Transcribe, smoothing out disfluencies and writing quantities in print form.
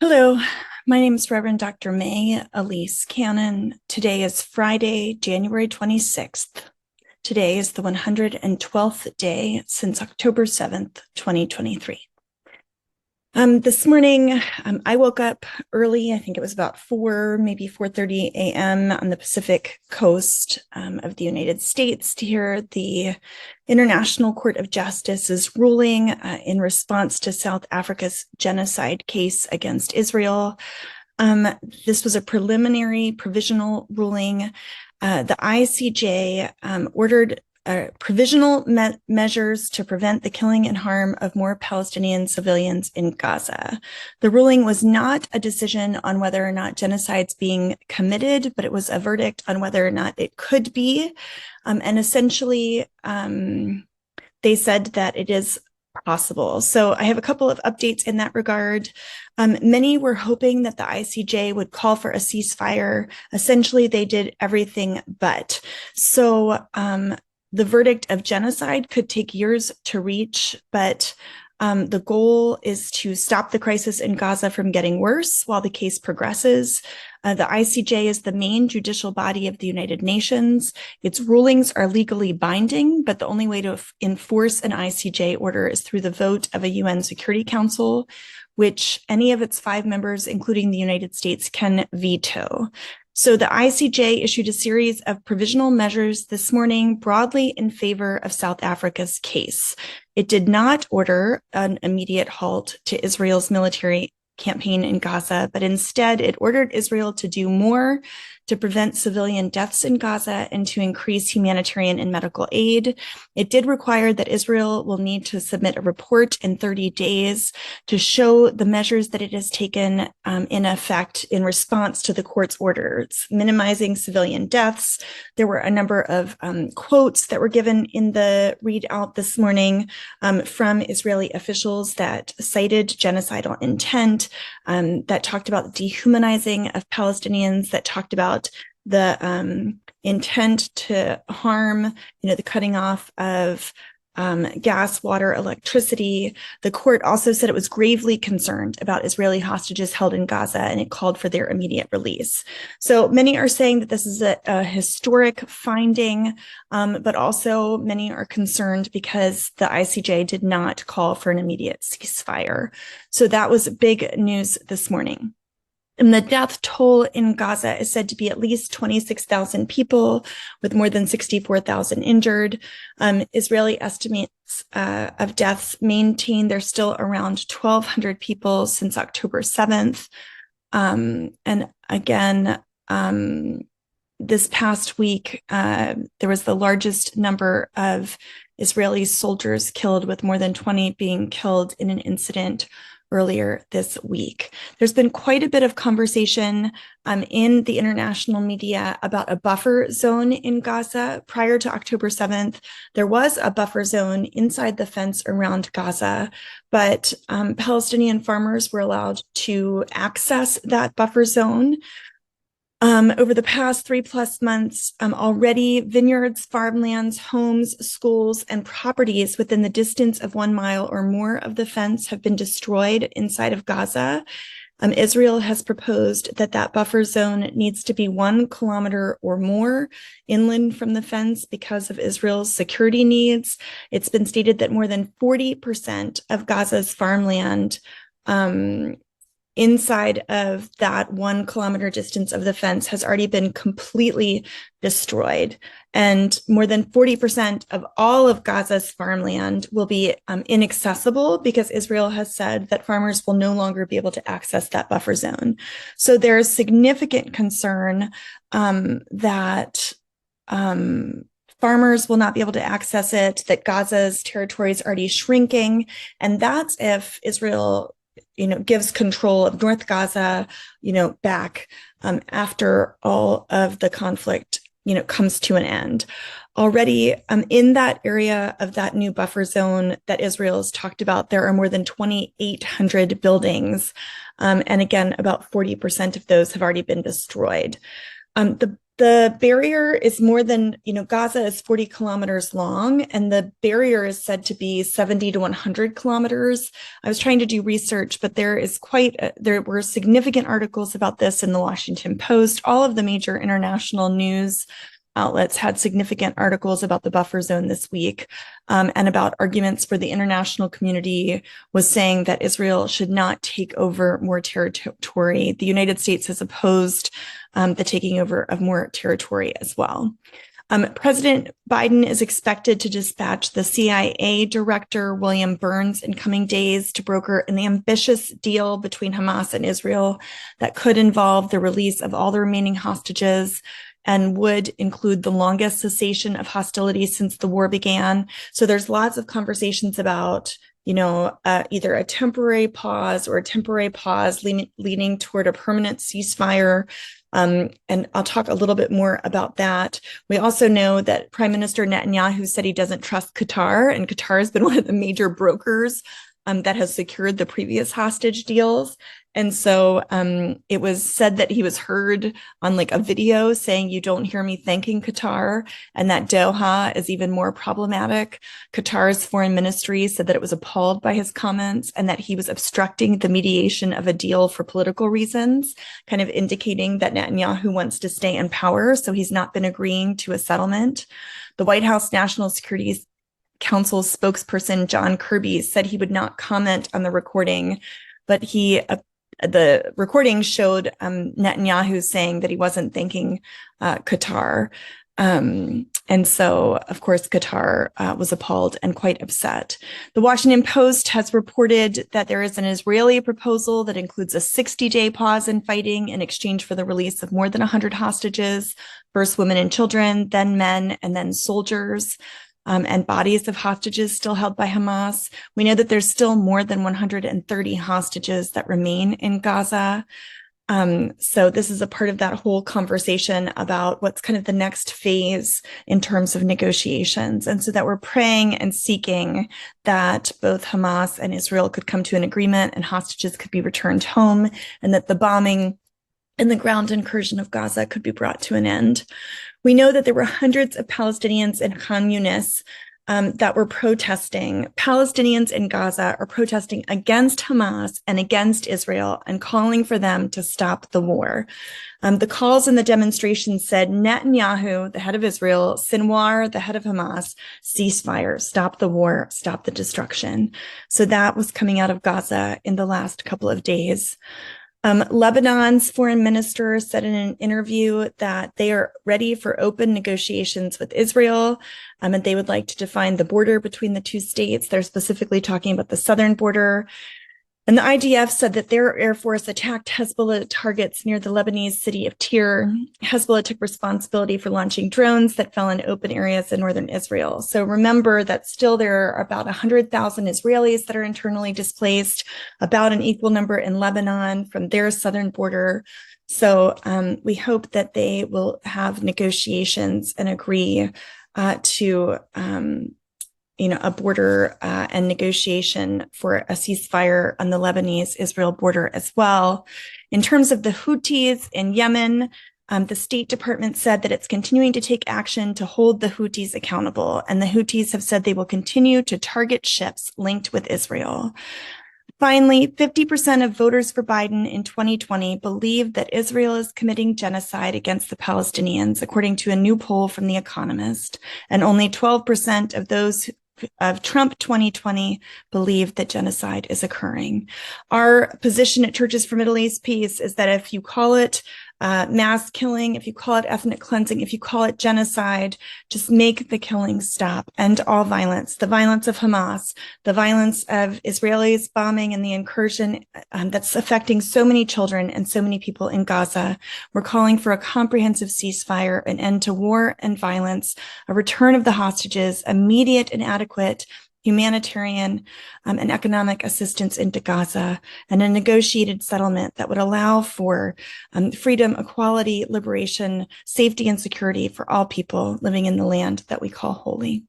Hello, my name is Reverend Dr. May Elise Cannon. Today is Friday, January 26th. Today is the 112th day since October 7th, 2023. This morning, I woke up early. I think it was about 4:30 a.m. on the Pacific coast of the United States to hear the International Court of Justice's ruling in response to South Africa's genocide case against Israel. This was a preliminary provisional ruling. The ICJ ordered provisional measures to prevent the killing and harm of more Palestinian civilians in Gaza. The ruling was not a decision on whether or not genocide's being committed, but it was a verdict on whether or not it could be. And essentially, they said that it is possible. So I have a couple of updates in that regard. Many were hoping that the ICJ would call for a ceasefire. Essentially, they did everything but. So the verdict of genocide could take years to reach, but the goal is to stop the crisis in Gaza from getting worse while the case progresses. The ICJ is the main judicial body of the United Nations. Its rulings are legally binding, but the only way to enforce an ICJ order is through the vote of a UN Security Council, which any of its 5 members, including the United States, can veto. So the ICJ issued a series of provisional measures this morning broadly in favor of South Africa's case. It did not order an immediate halt to Israel's military campaign in Gaza, but instead it ordered Israel to do more to prevent civilian deaths in Gaza and to increase humanitarian and medical aid. It did require that Israel will need to submit a report in 30 days to show the measures that it has taken in effect in response to the court's orders, minimizing civilian deaths. There were a number of quotes that were given in the readout this morning from Israeli officials that cited genocidal intent, that talked about dehumanizing of Palestinians, that talked about the intent to harm, the cutting off of gas, water, electricity. The court also said it was gravely concerned about Israeli hostages held in Gaza, and it called for their immediate release. So many are saying that this is a historic finding, but also many are concerned because the ICJ did not call for an immediate ceasefire. So that was big news this morning. And the death toll in Gaza is said to be at least 26,000 people, with more than 64,000 injured. Israeli estimates of deaths maintain there's still around 1,200 people since October 7th. And again, this past week, there was the largest number of Israeli soldiers killed, with more than 20 being killed in an incident earlier this week. There's been quite a bit of conversation in the international media about a buffer zone in Gaza. Prior to October 7th, there was a buffer zone inside the fence around Gaza, but Palestinian farmers were allowed to access that buffer zone. Over the past 3+ months, already vineyards, farmlands, homes, schools, and properties within the distance of 1 mile or more of the fence have been destroyed inside of Gaza. Israel has proposed that that buffer zone needs to be 1 kilometer or more inland from the fence because of Israel's security needs. It's been stated that more than 40% of Gaza's farmland inside of that 1 kilometer distance of the fence has already been completely destroyed. And more than 40% of all of Gaza's farmland will be inaccessible because Israel has said that farmers will no longer be able to access that buffer zone. So there's significant concern that farmers will not be able to access it, that Gaza's territory is already shrinking. And that's if Israel gives control of North Gaza, back after all of the conflict, comes to an end. Already in that area of that new buffer zone that Israel has talked about, there are more than 2,800 buildings. And again, about 40% of those have already been destroyed. The The barrier is more than, Gaza is 40 kilometers long, and the barrier is said to be 70 to 100 kilometers. I was trying to do research, but there were significant articles about this in the Washington Post. All of the major international news outlets had significant articles about the buffer zone this week, and about arguments for the international community was saying that Israel should not take over more territory. The United States has opposed the taking over of more territory as well. President Biden is expected to dispatch the CIA director, William Burns, in coming days to broker an ambitious deal between Hamas and Israel that could involve the release of all the remaining hostages and would include the longest cessation of hostilities since the war began. So there's lots of conversations about either a temporary pause or a temporary pause leaning toward a permanent ceasefire. And I'll talk a little bit more about that. We also know that Prime Minister Netanyahu said he doesn't trust Qatar, and Qatar has been one of the major brokers that has secured the previous hostage deals. And so it was said that he was heard on like a video saying, "You don't hear me thanking Qatar," and that Doha is even more problematic. Qatar's foreign ministry said that it was appalled by his comments and that he was obstructing the mediation of a deal for political reasons, kind of indicating that Netanyahu wants to stay in power. So he's not been agreeing to a settlement. The White House National Security Council spokesperson John Kirby said he would not comment on the recording, but the recording showed Netanyahu saying that he wasn't thanking Qatar. And so, of course, Qatar was appalled and quite upset. The Washington Post has reported that there is an Israeli proposal that includes a 60-day pause in fighting in exchange for the release of more than 100 hostages, first women and children, then men, and then soldiers. And bodies of hostages still held by Hamas. We know that there's still more than 130 hostages that remain in Gaza. So this is a part of that whole conversation about what's kind of the next phase in terms of negotiations. And so that we're praying and seeking that both Hamas and Israel could come to an agreement and hostages could be returned home, and that the bombing and the ground incursion of Gaza could be brought to an end. We know that there were hundreds of Palestinians in Khan Yunis that were protesting. Palestinians in Gaza are protesting against Hamas and against Israel and calling for them to stop the war. The calls in the demonstration said, Netanyahu, the head of Israel, Sinwar, the head of Hamas, ceasefire, stop the war, stop the destruction. So that was coming out of Gaza in the last couple of days. Lebanon's foreign minister said in an interview that they are ready for open negotiations with Israel, and they would like to define the border between the two states. They're specifically talking about the southern border. And the IDF said that their Air Force attacked Hezbollah targets near the Lebanese city of Tyre. Hezbollah took responsibility for launching drones that fell in open areas in northern Israel. So remember that still there are about 100,000 Israelis that are internally displaced, about an equal number in Lebanon from their southern border. So we hope that they will have negotiations and agree to a border and negotiation for a ceasefire on the Lebanese-Israel border as well. In terms of the Houthis in Yemen, the State Department said that it's continuing to take action to hold the Houthis accountable, and the Houthis have said they will continue to target ships linked with Israel. Finally, 50% of voters for Biden in 2020 believe that Israel is committing genocide against the Palestinians, according to a new poll from The Economist, and only 12% of those of Trump 2020 believe that genocide is occurring. Our position at Churches for Middle East Peace is that if you call it mass killing, if you call it ethnic cleansing, if you call it genocide, just make the killing stop. End all violence, the violence of Hamas, the violence of Israelis bombing and the incursion that's affecting so many children and so many people in Gaza. We're calling for a comprehensive ceasefire, an end to war and violence, a return of the hostages, immediate and adequate humanitarian and economic assistance into Gaza, and a negotiated settlement that would allow for freedom, equality, liberation, safety, and security for all people living in the land that we call holy.